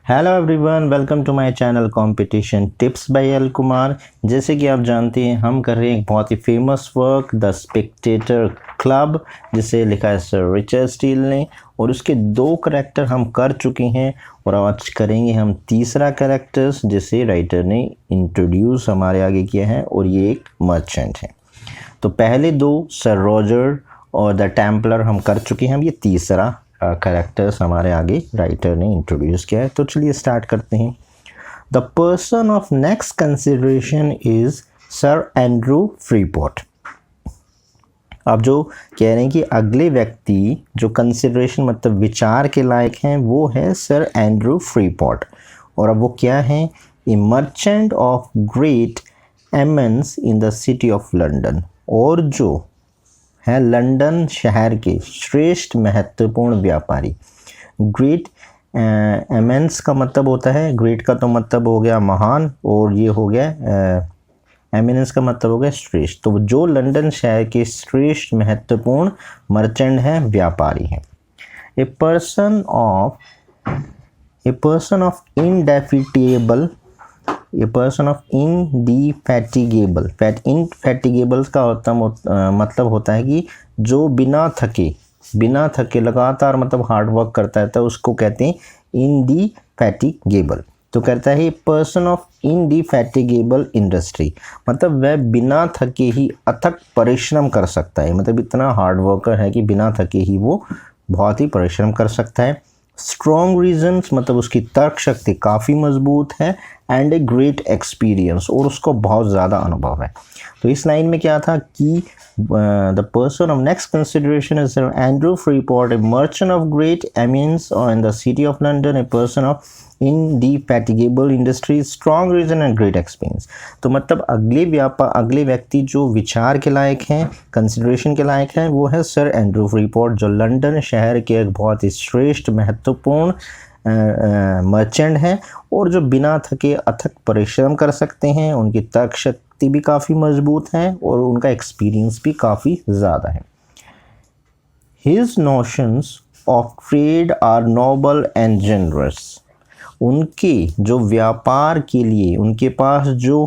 Hello everyone, welcome to my channel competition tips by L Kumar. जैसे कि आप जानते हैं, हम कर रहे हैं एक बहुत ही famous work the spectator club, जिसे लिखा है सर रिचर्ड स्टील ने, और उसके 2 करैक्टर हम कर चुके हैं और आज करेंगे हम तीसरा कैरेक्टर्स जिसे राइटर ने इंट्रोड्यूस हमारे आगे किया है, और ये एक मर्चेंट है। तो पहले 2 सर रॉजर और द टेम्पलर हम कर चुके हैं, अब ये तीसरा कैरेक्टर्स हमारे आगे राइटर ने इंट्रोड्यूस किया है। तो चलिए स्टार्ट करते हैं। The person of next consideration is sir Andrew Freeport. अब जो कह रहे हैं कि अगले व्यक्ति जो कंसिडरेशन मतलब विचार के लायक हैं वो है सर एंड्रू फ्रीपोर्ट। और अब वो क्या है? A merchant of great eminence in the city of London, और जो है लंदन शहर के श्रेष्ठ महत्वपूर्ण व्यापारी। ग्रेट एमेंस का मतलब होता है, ग्रेट का तो मतलब हो गया महान, और ये हो गया एमिनेंस का मतलब हो गया श्रेष्ठ। तो जो लंदन शहर के श्रेष्ठ महत्वपूर्ण मर्चेंट हैं, व्यापारी हैं। A person of indefatigable, a person of indefatigable. Indefatigable का मतलब होता है कि जो बिना थके लगातार मतलब हार्ड वर्क करता है, तो उसको कहते हैं इनडिफैटिगेबल। तो कहता है पर्सन ऑफ इनडिफैटिगेबल इंडस्ट्री, मतलब वह बिना थके ही अथक परिश्रम कर सकता है, मतलब इतना हार्ड वर्कर है कि बिना थके ही वो बहुत ही परिश्रम कर सकता है। स्ट्रॉन्ग रीजन्स मतलब उसकी तर्क शक्ति काफ़ी मजबूत है, एंड ए ग्रेट एक्सपीरियंस, और उसको बहुत ज़्यादा अनुभव है। तो इस लाइन में क्या था कि the person of next consideration is Andrew Freeport, a merchant of great eminence in the city of London, a person of indefatigable industry, strong reason and great experience. तो मतलब अगले व्यक्ति जो विचार के लायक हैं, कंसिडरेशन के लायक हैं, वो है सर एंड्रू फ्रीपोर्ट, जो लंदन शहर के एक बहुत ही श्रेष्ठ महत्वपूर्ण मर्चेंट हैं, और जो बिना थके अथक परिश्रम कर सकते हैं। उनकी तर्क शक्ति भी काफ़ी मजबूत है, और उनका एक्सपीरियंस भी काफ़ी ज़्यादा है। His notions of trade are noble and generous. उनके जो व्यापार के लिए उनके पास जो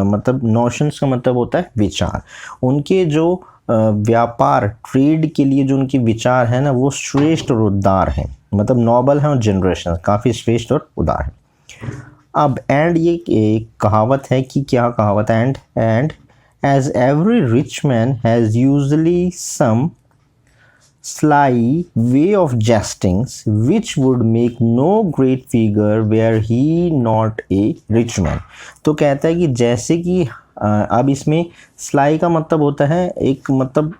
मतलब नोशंस का मतलब होता है विचार, उनके जो व्यापार ट्रेड के लिए जो उनके विचार है ना, वो श्रेष्ठ और उदार हैं, मतलब नोबल है और जनरेशन काफ़ी श्रेष्ठ और उदार है। अब एंड ये एक कहावत है कि क्या कहावत है? And as every rich man has usually some sly way of jesting which would make no great figure were he not a rich man। तो कहता है कि जैसे कि अब इसमें स्लाई का मतलब होता है एक मतलब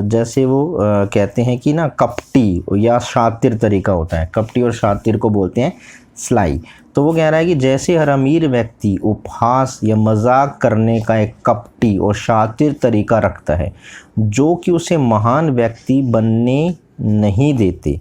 जैसे वो कहते हैं कि ना कपटी या शातिर तरीका होता है, कपटी और शातिर को बोलते हैं स्लाई। तो वो कह रहा है कि जैसे हर अमीर व्यक्ति उपहास या मजाक करने का एक कपटी और शातिर तरीका रखता है, जो कि उसे महान व्यक्ति बनने नहीं देते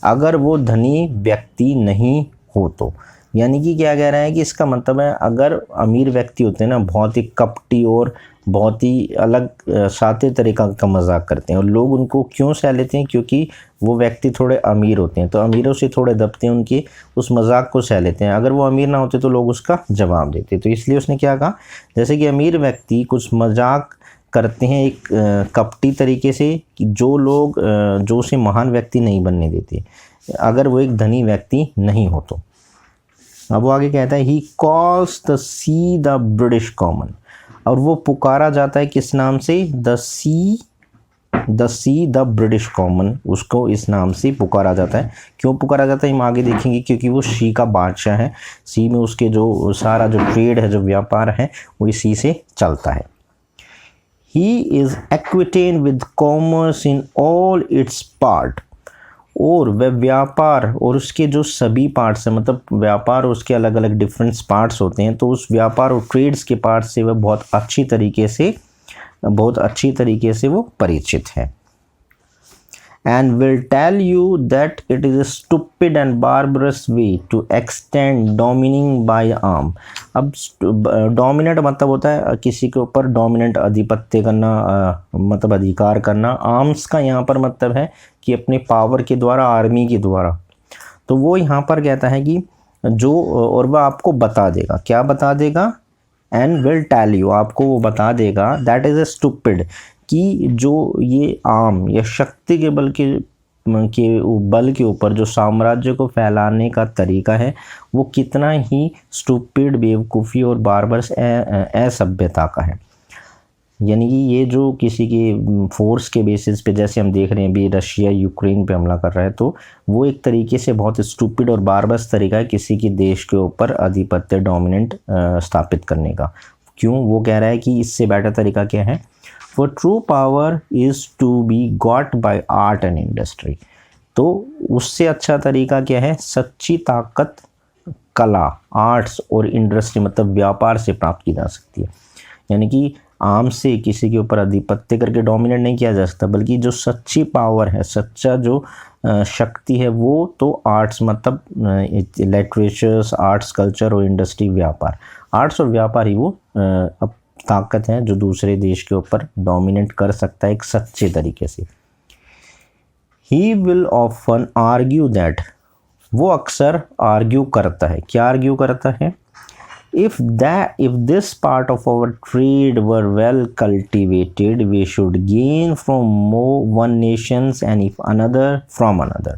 अगर वो धनी व्यक्ति नहीं हो। तो यानी कि क्या कह रहा है कि इसका मतलब है, अगर अमीर व्यक्ति होते हैं ना, बहुत ही कपटी और बहुत ही अलग शातिर तरीका का मजाक करते हैं, और लोग उनको क्यों सह लेते हैं? क्योंकि वो व्यक्ति थोड़े अमीर होते हैं, तो अमीरों से थोड़े दबते हैं, उनके उस मजाक को सह लेते हैं। अगर वो अमीर ना होते तो लोग उसका जवाब देते। तो इसलिए उसने क्या कहा, जैसे कि अमीर व्यक्ति कुछ मजाक करते हैं एक कपटी तरीके से, कि जो लोग जो उसे महान व्यक्ति नहीं बनने देते अगर वो एक धनी व्यक्ति नहीं हो। तो अब वो आगे कहता है, he calls the see the British common, और वो पुकारा जाता है किस नाम से? The see the British common, उसको इस नाम से पुकारा जाता है। क्यों पुकारा जाता है हम आगे देखेंगे, क्योंकि वो सी का बादशाह है। सी में उसके जो सारा जो ट्रेड है, जो व्यापार है, वो इसी से चलता है। He is Aquitaine with commerce in all it's part, और वह व्यापार और उसके जो सभी पार्ट्स हैं, मतलब व्यापार और उसके अलग अलग डिफरेंट पार्ट्स होते हैं, तो उस व्यापार और ट्रेड्स के पार्ट से वह बहुत अच्छी तरीके से वो परिचित है। and will tell you that it is a stupid and barbarous way to extend dominating by arm। अब डोमिनेट मतलब होता है किसी के ऊपर डोमिनेंट आधिपत्य करना, मतलब अधिकार करना। आर्म्स का यहाँ पर मतलब है कि अपने पावर के द्वारा, आर्मी के द्वारा। तो वो यहाँ पर कहता है कि जो और वह आपको बता देगा, क्या बता देगा, एंड विल टेल यू, आपको वो बता देगा दैट इज़ ए स्टूपिड, कि जो ये आम या शक्ति के बल के ऊपर जो साम्राज्य को फैलाने का तरीका है वो कितना ही स्टूपिड, बेवकूफ़ी और बारबरस असभ्यता का है। यानी कि ये जो किसी के फोर्स के बेसिस पे, जैसे हम देख रहे हैं अभी रशिया यूक्रेन पे हमला कर रहा है, तो वो एक तरीके से बहुत स्टूपिड और बारबरस तरीका है किसी के देश के ऊपर आधिपत्य, डोमिनेंट स्थापित करने का। क्यों? वो कह रहा है कि इससे बेटर तरीका क्या है, for true power is to be got by art and industry. तो उससे अच्छा तरीका क्या है, सच्ची ताकत कला, आर्ट्स और इंडस्ट्री मतलब व्यापार से प्राप्त की जा सकती है। यानी कि आम से किसी के ऊपर आधिपत्य करके डोमिनेट नहीं किया जा सकता, बल्कि जो सच्ची पावर है, सच्चा जो शक्ति है, वो तो आर्ट्स मतलब लिटरेचर्स, आर्ट्स, कल्चर और इंडस्ट्री, व्यापार, आर्ट्स और व्यापार ही वो अब ताकत है जो दूसरे देश के ऊपर डोमिनेट कर सकता है एक सच्चे तरीके से। He will often argue that, वो अक्सर आर्ग्यू करता है, क्या आर्ग्यू करता है, if this part of our trade were well cultivated, we should gain from one nations and if another from another।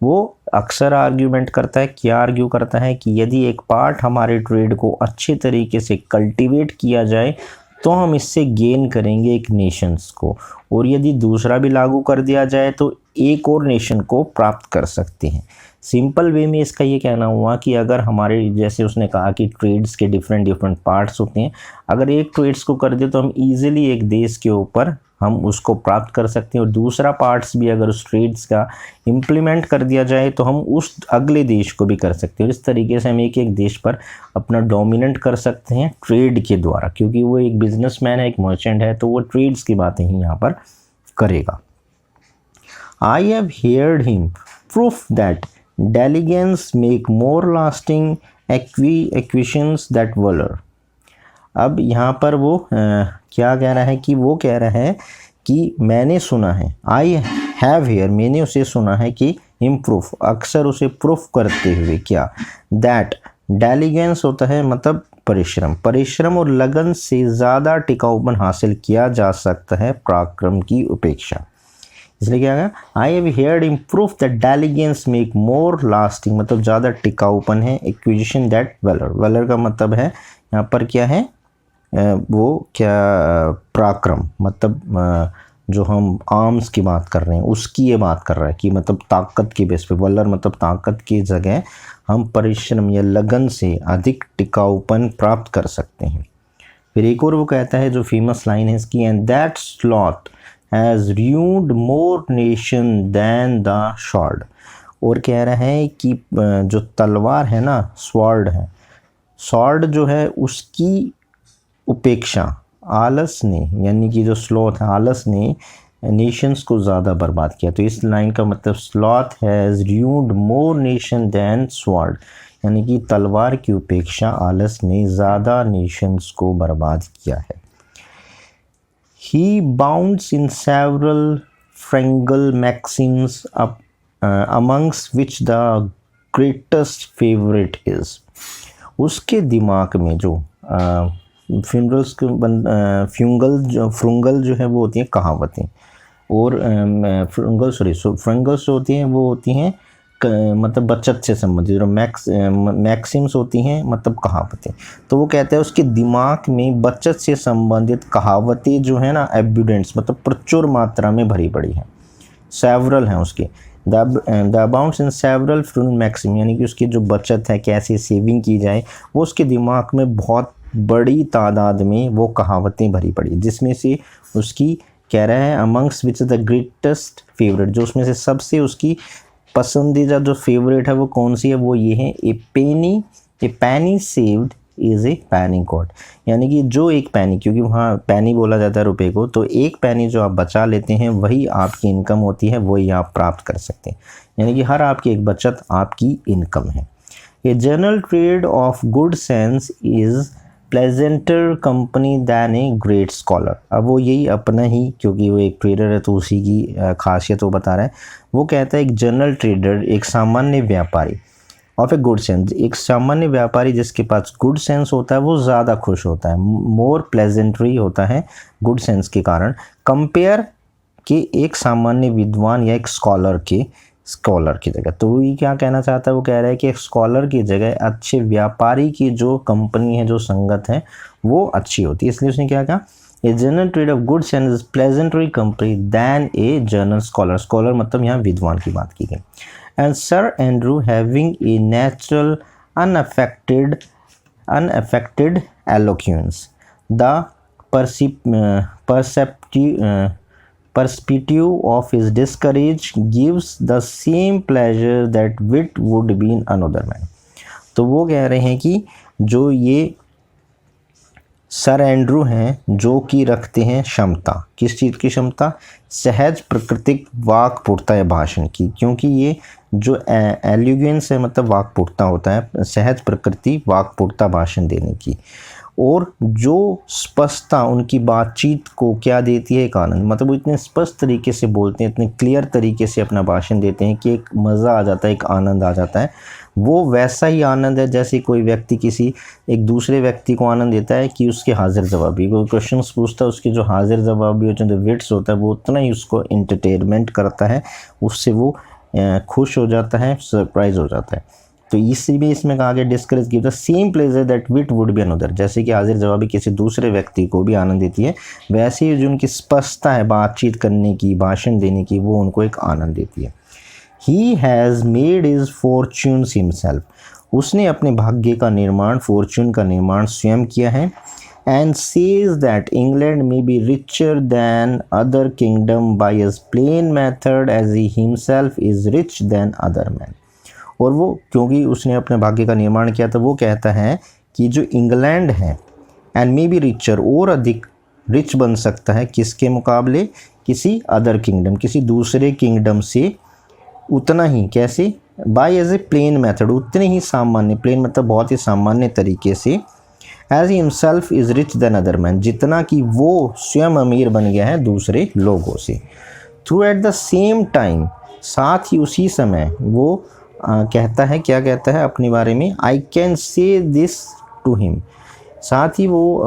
वो अक्सर आर्ग्यूमेंट करता है, क्या आर्ग्यू करता है, कि यदि एक पार्ट हमारे ट्रेड को अच्छे तरीके से कल्टीवेट किया जाए तो हम इससे गेन करेंगे एक नेशंस को, और यदि दूसरा भी लागू कर दिया जाए तो एक और नेशन को प्राप्त कर सकते हैं। सिंपल वे में इसका ये कहना हुआ कि अगर हमारे, जैसे उसने कहा कि ट्रेड्स के डिफरेंट पार्ट्स होते हैं, अगर एक ट्रेड्स को कर दे तो हम इजीली एक देश के ऊपर हम उसको प्राप्त कर सकते हैं, और दूसरा पार्ट्स भी अगर उस ट्रेड्स का इम्प्लीमेंट कर दिया जाए तो हम उस अगले देश को भी कर सकते हैं। इस तरीके से हम एक एक देश पर अपना डोमिनेट कर सकते हैं ट्रेड के द्वारा, क्योंकि वो एक बिजनेसमैन है, एक मर्चेंट है, तो वो ट्रेड्स की बातें ही यहाँ पर करेगा। I have heard him prove that diligence make more lasting acquisitions that valour. अब यहाँ पर वो क्या कह रहा है, कि वो कह रहा है कि मैंने सुना है, आई हैव हेयर, मैंने उसे सुना है कि इम्प्रूफ, अक्सर उसे प्रूफ करते हुए, क्या, दैट डेलीगेंस होता है मतलब परिश्रम और लगन से ज़्यादा टिकाऊपन हासिल किया जा सकता है पराक्रम की उपेक्षा। इसलिए क्या है, I have heard him prove that diligence make more lasting मतलब ज़्यादा टिकाऊपन है, एक्विजिशन दैट वलर का मतलब है यहाँ पर क्या है, वो क्या, पराक्रम मतलब जो हम आर्म्स की बात कर रहे हैं उसकी ये बात कर रहा है कि मतलब ताकत के बेस पे, वलर मतलब ताकत की जगह हम परिश्रम या लगन से अधिक टिकाऊपन प्राप्त कर सकते हैं। फिर एक और वो कहता है जो फेमस लाइन है इसकी, and that sloth has ruined more nation than the sword। और कह रहा है कि जो तलवार है ना, स्वॉर्ड है, स्वॉर्ड जो है उसकी उपेक्षा आलस ने, यानी कि जो स्लॉथ है, आलस ने नेशंस को ज़्यादा बर्बाद किया। तो इस लाइन का मतलब sloth has ruined more nation than sword, यानी कि तलवार की उपेक्षा आलस ने ज़्यादा नेशंस को बर्बाद किया है। He bounds in several Frangal maxims amongst which the greatest favorite is। उसके दिमाग में जो फ्रुंगल जो है वो होती हैं कहावतें, और फ्रंगल्स जो होती हैं वो होती हैं मतलब बचत से संबंधित, और मैक्सिम्स होती हैं मतलब कहावतें। तो वो कहते हैं उसके दिमाग में बचत से संबंधित कहावतें जो है ना, एब्यूडेंट्स मतलब प्रचुर मात्रा में भरी पड़ी हैं, सेवरल हैं उसके, द अबाउंट्स इन सेवरल फ्रुन मैक्सिम, यानी कि उसकी जो बचत है, कैसे सेविंग की जाए, वो उसके दिमाग में बहुत बड़ी तादाद में वो कहावतें भरी पड़ी, जिसमें से उसकी कह रहा है amongst which the greatest favourite, जो उसमें से सबसे उसकी पसंदीदा जो फेवरेट है वो कौन सी है, वो ये है, ए पैनी सेव्ड इज़ ए पैनी गॉड, यानी कि जो एक पैनी, क्योंकि वहाँ पैनी बोला जाता है रुपए को, तो एक पैनी जो आप बचा लेते हैं वही आपकी इनकम होती है, वही आप प्राप्त कर सकते हैं, यानी कि हर आपकी एक बचत आपकी इनकम है। A general trade of good sense is pleasanter company than a great scholar. अब वो यही अपना ही, क्योंकि वो एक ट्रेडर है तो उसी की खासियत वो बता रहा है। वो कहता है एक जनरल ट्रेडर, एक सामान्य व्यापारी ऑफ ए गुड सेंस, एक सामान्य व्यापारी जिसके पास गुड सेंस होता है वो ज़्यादा खुश होता है, मोर प्लेजेंटरी होता है गुड सेंस के कारण, कंपेयर के एक सामान्य विद्वान या एक स्कॉलर की जगह। तो ये क्या कहना चाहता है, वो कह रहा है कि एक स्कॉलर की जगह अच्छे व्यापारी की जो कंपनी है, जो संगत है, वो अच्छी होती है। इसलिए उसने क्या कहा, a general trade of good sense is pleasanter company than a general scholar. Scholar मतलब यहाँ विद्वान की बात की गई। And sir Andrew having a natural unaffected eloquence, the perspective of his discourage gives the same pleasure that wit would be in another man। तो वो कह रहे हैं कि जो ये सर एंड्रू हैं, जो कि रखते हैं क्षमता, किस चीज़ की क्षमता, सहज प्राकृतिक वाक्पटुता या भाषण की, क्योंकि ये जो एलिगेंस है मतलब वाक्पटुता होता है, सहज प्रकृति वाक्पटुता भाषण देने की, और जो स्पष्टता उनकी बातचीत को क्या देती है, एक आनंद, मतलब वो इतने स्पष्ट तरीके से बोलते हैं, इतने क्लियर तरीके से अपना भाषण देते हैं कि एक मज़ा आ जाता है, एक आनंद आ जाता है। वो वैसा ही आनंद है जैसे कोई व्यक्ति किसी एक दूसरे व्यक्ति को आनंद देता है कि उसके हाजिर जवाबी, कोई क्वेश्चन पूछता है, उसके जो हाजिर जवाबी होते हैं, जो विट्स होता है, वो उतना ही उसको इंटरटेनमेंट करता है, उससे वो खुश हो जाता है, सरप्राइज हो जाता है। तो इसी इसमें कहा गया discourse give the same pleasure that wit would be another, जैसे कि हाजिर जवाबी किसी दूसरे व्यक्ति को भी आनंद देती है, वैसे ही जो उनकी स्पष्टता है बातचीत करने की, भाषण देने की, वो उनको एक आनंद देती है। He has made his fortunes himself, उसने अपने भाग्य का निर्माण, फॉर्चून का निर्माण स्वयं किया है। And says that England may be richer than other kingdom by his plain method as he himself is rich than other men। और वो क्योंकि उसने अपने भाग्य का निर्माण किया था, वो कहता है कि जो इंग्लैंड है एंड मे बी रिचर, और अधिक रिच बन सकता है किसके मुकाबले, किसी अदर किंगडम, किसी दूसरे किंगडम से, उतना ही कैसे, by as a plain method, उतने ही सामान्य, प्लेन मतलब बहुत ही सामान्य तरीके से, एज ही himself is rich than other man, जितना कि वो स्वयं अमीर बन गया है दूसरे लोगों से। Through at the same time, साथ ही उसी समय वो कहता है, क्या कहता है अपने बारे में, I can say this to him, साथ ही वो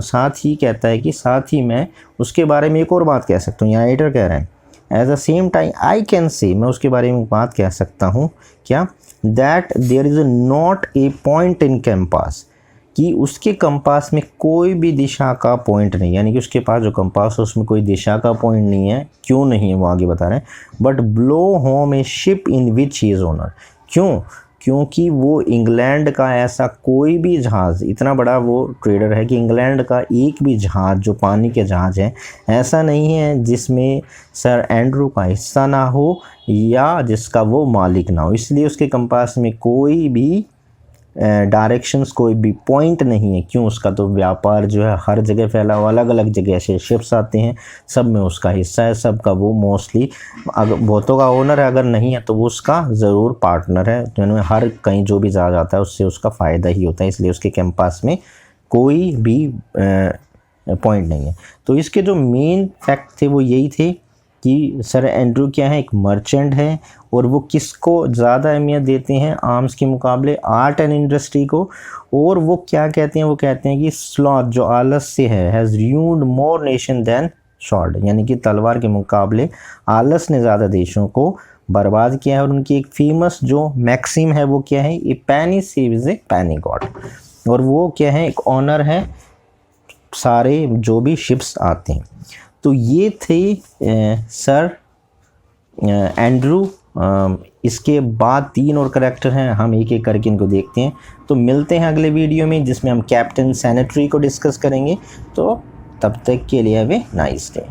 साथ ही कहता है कि साथ ही मैं उसके बारे में एक और बात कह सकता हूँ, यहाँ राइटर कह रहे हैं, at the same time I can से, मैं उसके बारे में बात कह सकता हूँ, क्या, that there is not a point in compass, कि उसके कंपास में कोई भी दिशा का पॉइंट नहीं, यानी कि उसके पास जो कंपास है उसमें कोई दिशा का पॉइंट नहीं है। क्यों नहीं है वो आगे बता रहे हैं, but blow home A ship in which he is owner, क्यों, क्योंकि वो इंग्लैंड का ऐसा कोई भी जहाज़, इतना बड़ा वो ट्रेडर है कि इंग्लैंड का एक भी जहाज़ जो पानी के जहाज़ हैं ऐसा नहीं है जिसमें सर एंड्रू का हिस्सा ना हो या जिसका वो मालिक ना हो, इसलिए उसके कंपास में कोई भी डायरेक्शंस, कोई भी पॉइंट नहीं है। क्यों, उसका तो व्यापार जो है हर जगह फैला हुआ, अलग अलग जगह से शिप्स आते हैं, सब में उसका हिस्सा है, सबका वो मोस्टली, अगर बहुतों का ओनर है, अगर नहीं है तो वो उसका ज़रूर पार्टनर है, जिनमें हर कहीं जो भी जहाज़ आता है उससे उसका फ़ायदा ही होता है, इसलिए उसके कैंपस में कोई भी पॉइंट नहीं है। तो इसके जो मेन फैक्ट थे वो यही थे कि सर एंड्रू क्या है, एक मर्चेंट है, और वो किसको ज़्यादा अहमियत देते हैं आर्म्स के मुकाबले, आर्ट एंड इंडस्ट्री को, और वो क्या कहते हैं, वो कहते हैं कि स्लॉथ जो आलस्य है, has ruined more nation than sword, यानी कि तलवार के मुकाबले आलस ने ज़्यादा देशों को बर्बाद किया है। और उनकी एक फेमस जो मैक्सिम है वो क्या है, ए पैनी सेव्स ए पैनी गॉड, और वो क्या है, एक ऑनर है सारे जो भी शिप्स आते हैं। तो ये थे सर एंड्रू। इसके बाद 3 और करैक्टर हैं, हम एक एक करके इनको देखते हैं। तो मिलते हैं अगले वीडियो में जिसमें हम कैप्टन सैनिटरी को डिस्कस करेंगे। तो तब तक के लिए हैव ए नाइस डे।